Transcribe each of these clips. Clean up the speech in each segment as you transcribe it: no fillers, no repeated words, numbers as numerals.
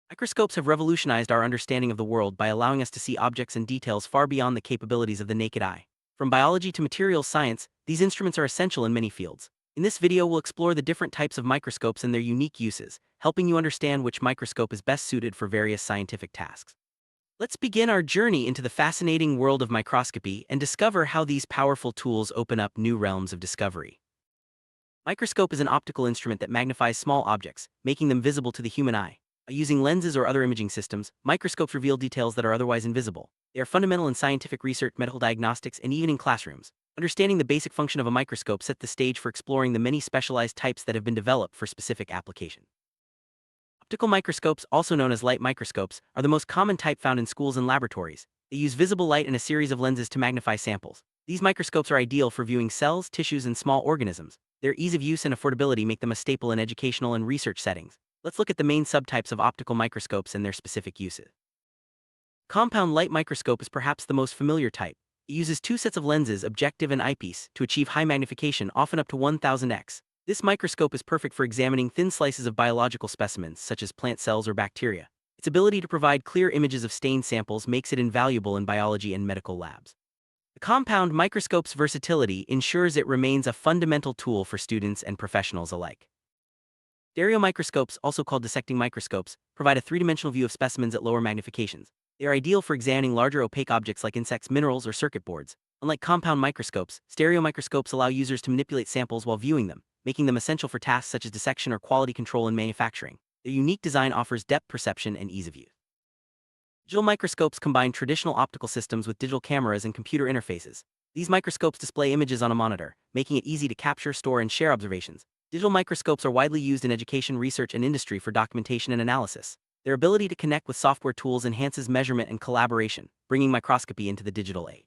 Microscopes have revolutionized our understanding of the world by allowing us to see objects and details far beyond the capabilities of the naked eye. From biology to materials science, these instruments are essential in many fields. In this video, we'll explore the different types of microscopes and their unique uses, helping you understand which microscope is best suited for various scientific tasks. Let's begin our journey into the fascinating world of microscopy and discover how these powerful tools open up new realms of discovery. Microscope is an optical instrument that magnifies small objects, making them visible to the human eye. By using lenses or other imaging systems, microscopes reveal details that are otherwise invisible. They are fundamental in scientific research, medical diagnostics, and even in classrooms. Understanding the basic function of a microscope sets the stage for exploring the many specialized types that have been developed for specific applications. Optical microscopes, also known as light microscopes, are the most common type found in schools and laboratories. They use visible light and a series of lenses to magnify samples. These microscopes are ideal for viewing cells, tissues, and small organisms. Their ease of use and affordability make them a staple in educational and research settings. Let's look at the main subtypes of optical microscopes and their specific uses. Compound light microscope is perhaps the most familiar type. It uses two sets of lenses, objective and eyepiece, to achieve high magnification, often up to 1000x. This microscope is perfect for examining thin slices of biological specimens, such as plant cells or bacteria. Its ability to provide clear images of stained samples makes it invaluable in biology and medical labs. The compound microscope's versatility ensures it remains a fundamental tool for students and professionals alike. Stereomicroscopes, also called dissecting microscopes, provide a three-dimensional view of specimens at lower magnifications. They are ideal for examining larger opaque objects like insects, minerals, or circuit boards. Unlike compound microscopes, stereomicroscopes allow users to manipulate samples while viewing them, making them essential for tasks such as dissection or quality control in manufacturing. Their unique design offers depth perception and ease of use. Digital microscopes combine traditional optical systems with digital cameras and computer interfaces. These microscopes display images on a monitor, making it easy to capture, store, and share observations. Digital microscopes are widely used in education, research, and industry for documentation and analysis. Their ability to connect with software tools enhances measurement and collaboration, bringing microscopy into the digital age.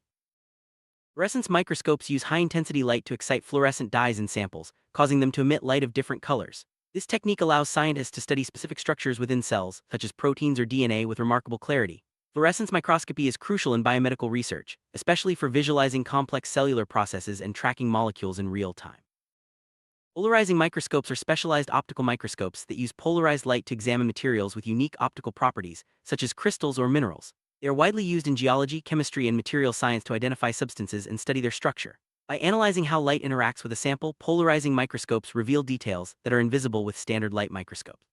Fluorescence microscopes use high-intensity light to excite fluorescent dyes in samples, causing them to emit light of different colors. This technique allows scientists to study specific structures within cells, such as proteins or DNA, with remarkable clarity. Fluorescence microscopy is crucial in biomedical research, especially for visualizing complex cellular processes and tracking molecules in real time. Polarizing microscopes are specialized optical microscopes that use polarized light to examine materials with unique optical properties, such as crystals or minerals. They are widely used in geology, chemistry, and material science to identify substances and study their structure. By analyzing how light interacts with a sample, polarizing microscopes reveal details that are invisible with standard light microscopes.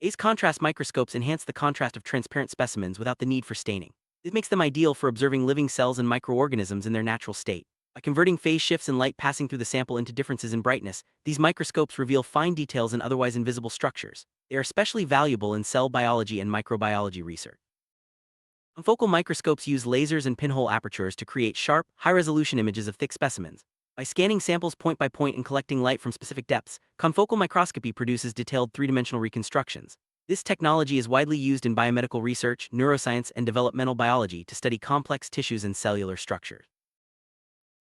Phase contrast microscopes enhance the contrast of transparent specimens without the need for staining. This makes them ideal for observing living cells and microorganisms in their natural state. By converting phase shifts in light passing through the sample into differences in brightness, these microscopes reveal fine details in otherwise invisible structures. They are especially valuable in cell biology and microbiology research. Confocal microscopes use lasers and pinhole apertures to create sharp, high-resolution images of thick specimens. By scanning samples point by point and collecting light from specific depths, confocal microscopy produces detailed three-dimensional reconstructions. This technology is widely used in biomedical research, neuroscience, and developmental biology to study complex tissues and cellular structures.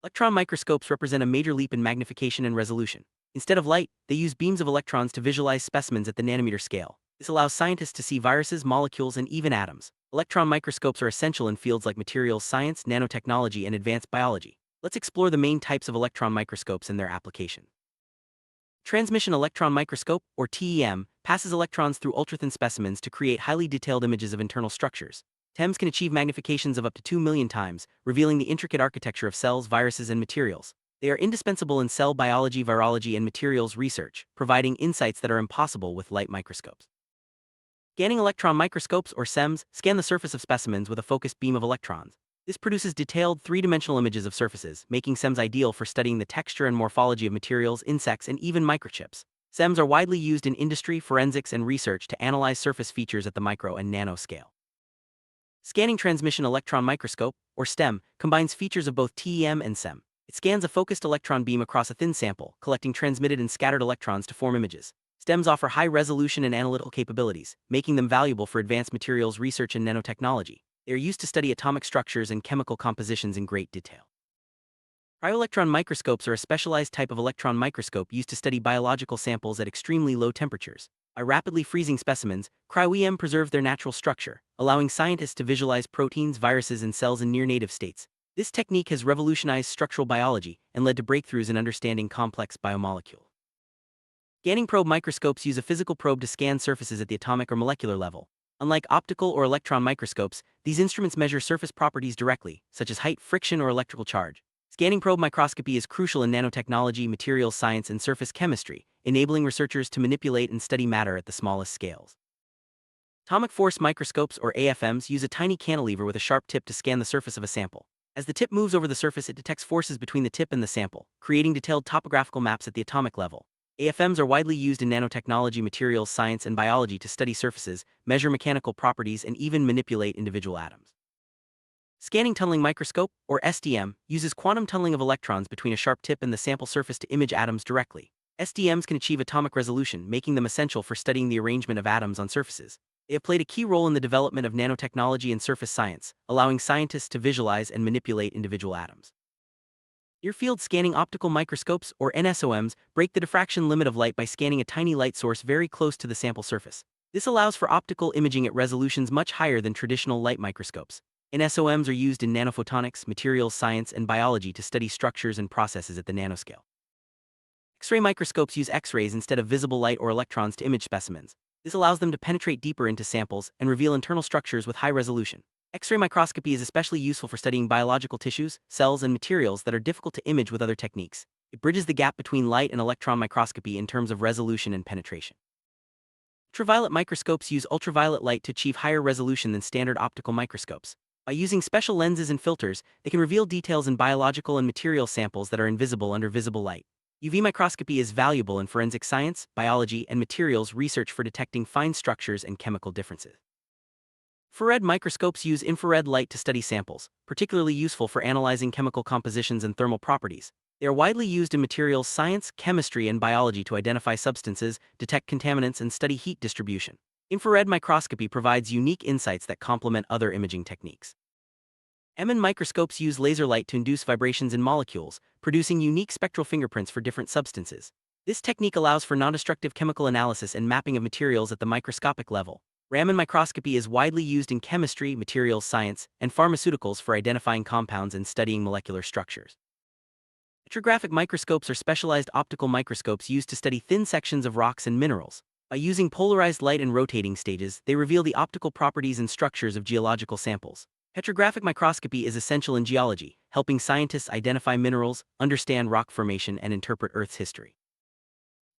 Electron microscopes represent a major leap in magnification and resolution. Instead of light, they use beams of electrons to visualize specimens at the nanometer scale. This allows scientists to see viruses, molecules, and even atoms. Electron microscopes are essential in fields like materials science, nanotechnology, and advanced biology. Let's explore the main types of electron microscopes and their application. Transmission electron microscope, or TEM, passes electrons through ultrathin specimens to create highly detailed images of internal structures. TEMs can achieve magnifications of up to 2 million times, revealing the intricate architecture of cells, viruses, and materials. They are indispensable in cell biology, virology, and materials research, providing insights that are impossible with light microscopes. Scanning electron microscopes, or SEMs, scan the surface of specimens with a focused beam of electrons. This produces detailed three-dimensional images of surfaces, making SEMs ideal for studying the texture and morphology of materials, insects, and even microchips. SEMs are widely used in industry, forensics, and research to analyze surface features at the micro and nano scale. Scanning transmission electron microscope, or STEM, combines features of both TEM and SEM. It scans a focused electron beam across a thin sample, collecting transmitted and scattered electrons to form images. STEMs offer high resolution and analytical capabilities, making them valuable for advanced materials research and nanotechnology. They are used to study atomic structures and chemical compositions in great detail. Cryo-electron microscopes are a specialized type of electron microscope used to study biological samples at extremely low temperatures. By rapidly freezing specimens, cryo-EM preserves their natural structure, allowing scientists to visualize proteins, viruses, and cells in near-native states. This technique has revolutionized structural biology and led to breakthroughs in understanding complex biomolecules. Scanning probe microscopes use a physical probe to scan surfaces at the atomic or molecular level. Unlike optical or electron microscopes, these instruments measure surface properties directly, such as height, friction, or electrical charge. Scanning probe microscopy is crucial in nanotechnology, materials science, and surface chemistry, enabling researchers to manipulate and study matter at the smallest scales. Atomic force microscopes, or AFMs, use a tiny cantilever with a sharp tip to scan the surface of a sample. As the tip moves over the surface, it detects forces between the tip and the sample, creating detailed topographical maps at the atomic level. AFMs are widely used in nanotechnology, materials science, and biology to study surfaces, measure mechanical properties, and even manipulate individual atoms. Scanning tunneling microscope, or STM, uses quantum tunneling of electrons between a sharp tip and the sample surface to image atoms directly. STMs can achieve atomic resolution, making them essential for studying the arrangement of atoms on surfaces. They have played a key role in the development of nanotechnology and surface science, allowing scientists to visualize and manipulate individual atoms. Near-field scanning optical microscopes, or NSOMs, break the diffraction limit of light by scanning a tiny light source very close to the sample surface. This allows for optical imaging at resolutions much higher than traditional light microscopes. NSOMs are used in nanophotonics, materials science, and biology to study structures and processes at the nanoscale. X-ray microscopes use X-rays instead of visible light or electrons to image specimens. This allows them to penetrate deeper into samples and reveal internal structures with high resolution. X-ray microscopy is especially useful for studying biological tissues, cells, and materials that are difficult to image with other techniques. It bridges the gap between light and electron microscopy in terms of resolution and penetration. Ultraviolet microscopes use ultraviolet light to achieve higher resolution than standard optical microscopes. By using special lenses and filters, they can reveal details in biological and material samples that are invisible under visible light. UV microscopy is valuable in forensic science, biology, and materials research for detecting fine structures and chemical differences. Infrared microscopes use infrared light to study samples, particularly useful for analyzing chemical compositions and thermal properties. They are widely used in materials science, chemistry, and biology to identify substances, detect contaminants, and study heat distribution. Infrared microscopy provides unique insights that complement other imaging techniques. MN microscopes use laser light to induce vibrations in molecules, producing unique spectral fingerprints for different substances. This technique allows for non-destructive chemical analysis and mapping of materials at the microscopic level. Raman microscopy is widely used in chemistry, materials science, and pharmaceuticals for identifying compounds and studying molecular structures. Petrographic microscopes are specialized optical microscopes used to study thin sections of rocks and minerals. By using polarized light and rotating stages, they reveal the optical properties and structures of geological samples. Petrographic microscopy is essential in geology, helping scientists identify minerals, understand rock formation, and interpret Earth's history.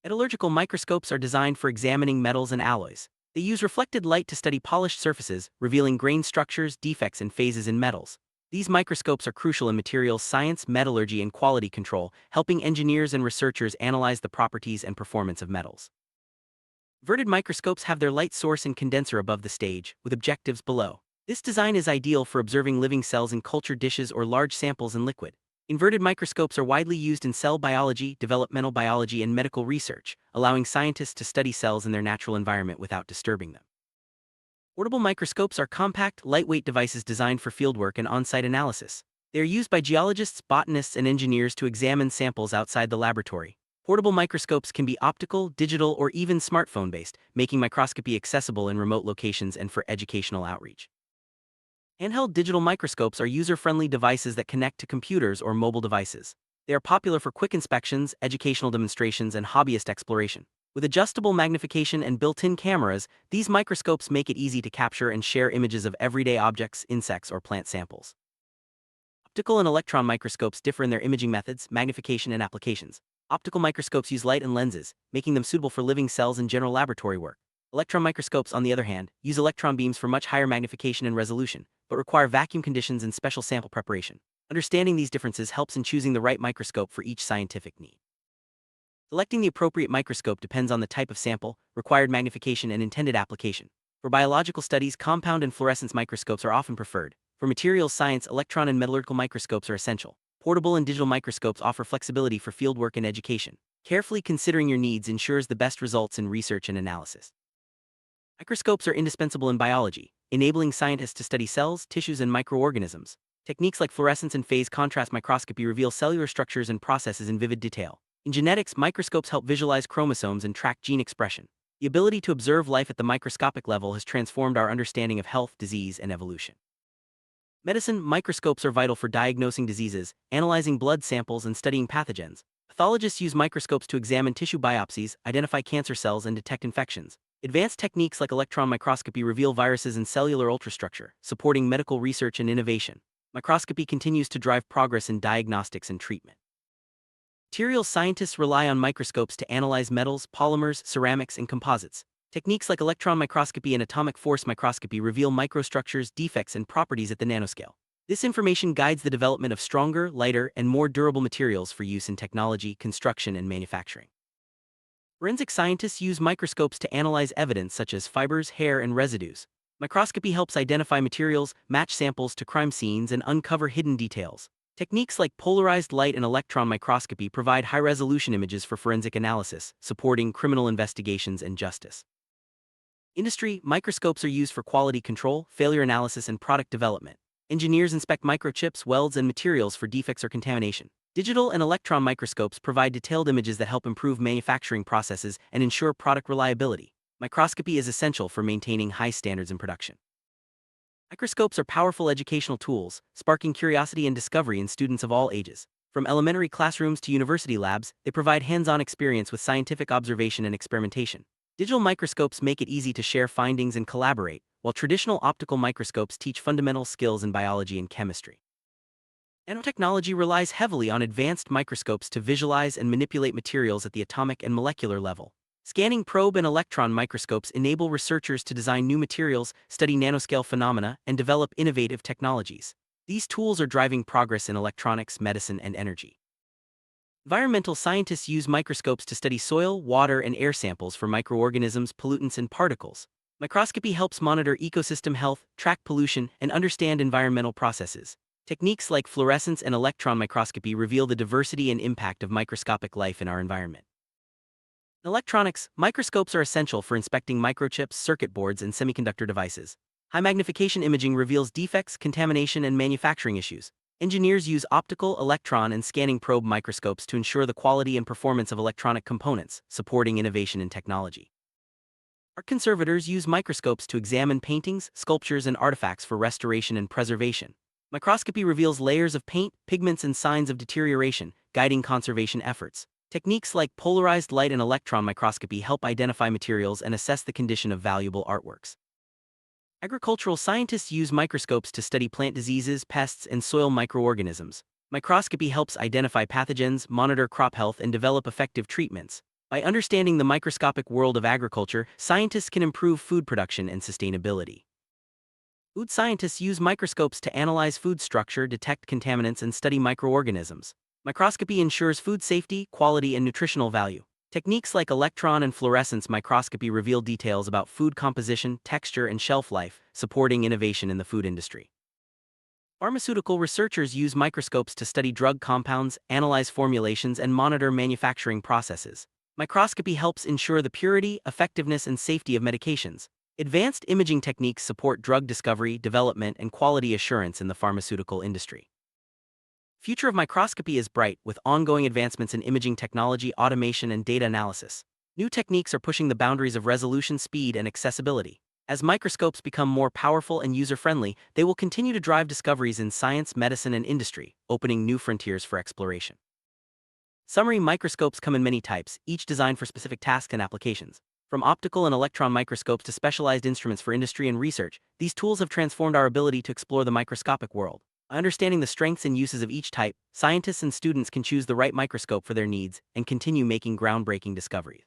Metallurgical microscopes are designed for examining metals and alloys. They use reflected light to study polished surfaces, revealing grain structures, defects, and phases in metals. These microscopes are crucial in materials science, metallurgy, and quality control, helping engineers and researchers analyze the properties and performance of metals. Inverted microscopes have their light source and condenser above the stage, with objectives below. This design is ideal for observing living cells in culture dishes or large samples in liquid. Inverted microscopes are widely used in cell biology, developmental biology, and medical research, allowing scientists to study cells in their natural environment without disturbing them. Portable microscopes are compact, lightweight devices designed for fieldwork and on-site analysis. They are used by geologists, botanists, and engineers to examine samples outside the laboratory. Portable microscopes can be optical, digital, or even smartphone-based, making microscopy accessible in remote locations and for educational outreach. Handheld digital microscopes are user-friendly devices that connect to computers or mobile devices. They are popular for quick inspections, educational demonstrations, and hobbyist exploration. With adjustable magnification and built-in cameras, these microscopes make it easy to capture and share images of everyday objects, insects, or plant samples. Optical and electron microscopes differ in their imaging methods, magnification, and applications. Optical microscopes use light and lenses, making them suitable for living cells and general laboratory work. Electron microscopes, on the other hand, use electron beams for much higher magnification and resolution, but require vacuum conditions and special sample preparation. Understanding these differences helps in choosing the right microscope for each scientific need. Selecting the appropriate microscope depends on the type of sample, required magnification, and intended application. For biological studies, compound and fluorescence microscopes are often preferred. For materials science, electron and metallurgical microscopes are essential. Portable and digital microscopes offer flexibility for fieldwork and education. Carefully considering your needs ensures the best results in research and analysis. Microscopes are indispensable in biology, enabling scientists to study cells, tissues, and microorganisms. Techniques like fluorescence and phase contrast microscopy reveal cellular structures and processes in vivid detail. In genetics, microscopes help visualize chromosomes and track gene expression. The ability to observe life at the microscopic level has transformed our understanding of health, disease, and evolution. Medicine, microscopes are vital for diagnosing diseases, analyzing blood samples, and studying pathogens. A Pathologists use microscopes to examine tissue biopsies, identify cancer cells, and detect infections. Advanced techniques like electron microscopy reveal viruses in cellular ultrastructure, supporting medical research and innovation. Microscopy continues to drive progress in diagnostics and treatment. Materials scientists rely on microscopes to analyze metals, polymers, ceramics, and composites. Techniques like electron microscopy and atomic force microscopy reveal microstructures, defects, and properties at the nanoscale. This information guides the development of stronger, lighter, and more durable materials for use in technology, construction, and manufacturing. Forensic scientists use microscopes to analyze evidence such as fibers, hair, and residues. Microscopy helps identify materials, match samples to crime scenes, and uncover hidden details. Techniques like polarized light and electron microscopy provide high-resolution images for forensic analysis, supporting criminal investigations and justice. Industry microscopes are used for quality control, failure analysis, and product development. Engineers inspect microchips, welds, and materials for defects or contamination. Digital and electron microscopes provide detailed images that help improve manufacturing processes and ensure product reliability. Microscopy is essential for maintaining high standards in production. Microscopes are powerful educational tools, sparking curiosity and discovery in students of all ages. From elementary classrooms to university labs, they provide hands-on experience with scientific observation and experimentation. Digital microscopes make it easy to share findings and collaborate, while traditional optical microscopes teach fundamental skills in biology and chemistry. Nanotechnology relies heavily on advanced microscopes to visualize and manipulate materials at the atomic and molecular level. Scanning probe and electron microscopes enable researchers to design new materials, study nanoscale phenomena, and develop innovative technologies. These tools are driving progress in electronics, medicine, and energy. Environmental scientists use microscopes to study soil, water, and air samples for microorganisms, pollutants, and particles. Microscopy helps monitor ecosystem health, track pollution, and understand environmental processes. Techniques like fluorescence and electron microscopy reveal the diversity and impact of microscopic life in our environment. In electronics, microscopes are essential for inspecting microchips, circuit boards, and semiconductor devices. High magnification imaging reveals defects, contamination, and manufacturing issues. Engineers use optical, electron, and scanning probe microscopes to ensure the quality and performance of electronic components, supporting innovation in technology. Art conservators use microscopes to examine paintings, sculptures, and artifacts for restoration and preservation. Microscopy reveals layers of paint, pigments, and signs of deterioration, guiding conservation efforts. Techniques like polarized light and electron microscopy help identify materials and assess the condition of valuable artworks. Agricultural scientists use microscopes to study plant diseases, pests, and soil microorganisms. Microscopy helps identify pathogens, monitor crop health, and develop effective treatments. By understanding the microscopic world of agriculture, scientists can improve food production and sustainability. Food scientists use microscopes to analyze food structure, detect contaminants, and study microorganisms. Microscopy ensures food safety, quality, and nutritional value. Techniques like electron and fluorescence microscopy reveal details about food composition, texture, and shelf life, supporting innovation in the food industry. Pharmaceutical researchers use microscopes to study drug compounds, analyze formulations, and monitor manufacturing processes. Microscopy helps ensure the purity, effectiveness, and safety of medications. Advanced imaging techniques support drug discovery, development, and quality assurance in the pharmaceutical industry. The future of microscopy is bright, with ongoing advancements in imaging technology, automation, and data analysis. New techniques are pushing the boundaries of resolution, speed, and accessibility. As microscopes become more powerful and user-friendly, they will continue to drive discoveries in science, medicine, and industry, opening new frontiers for exploration. Summary: microscopes come in many types, each designed for specific tasks and applications. From optical and electron microscopes to specialized instruments for industry and research, these tools have transformed our ability to explore the microscopic world. By understanding the strengths and uses of each type, scientists and students can choose the right microscope for their needs and continue making groundbreaking discoveries.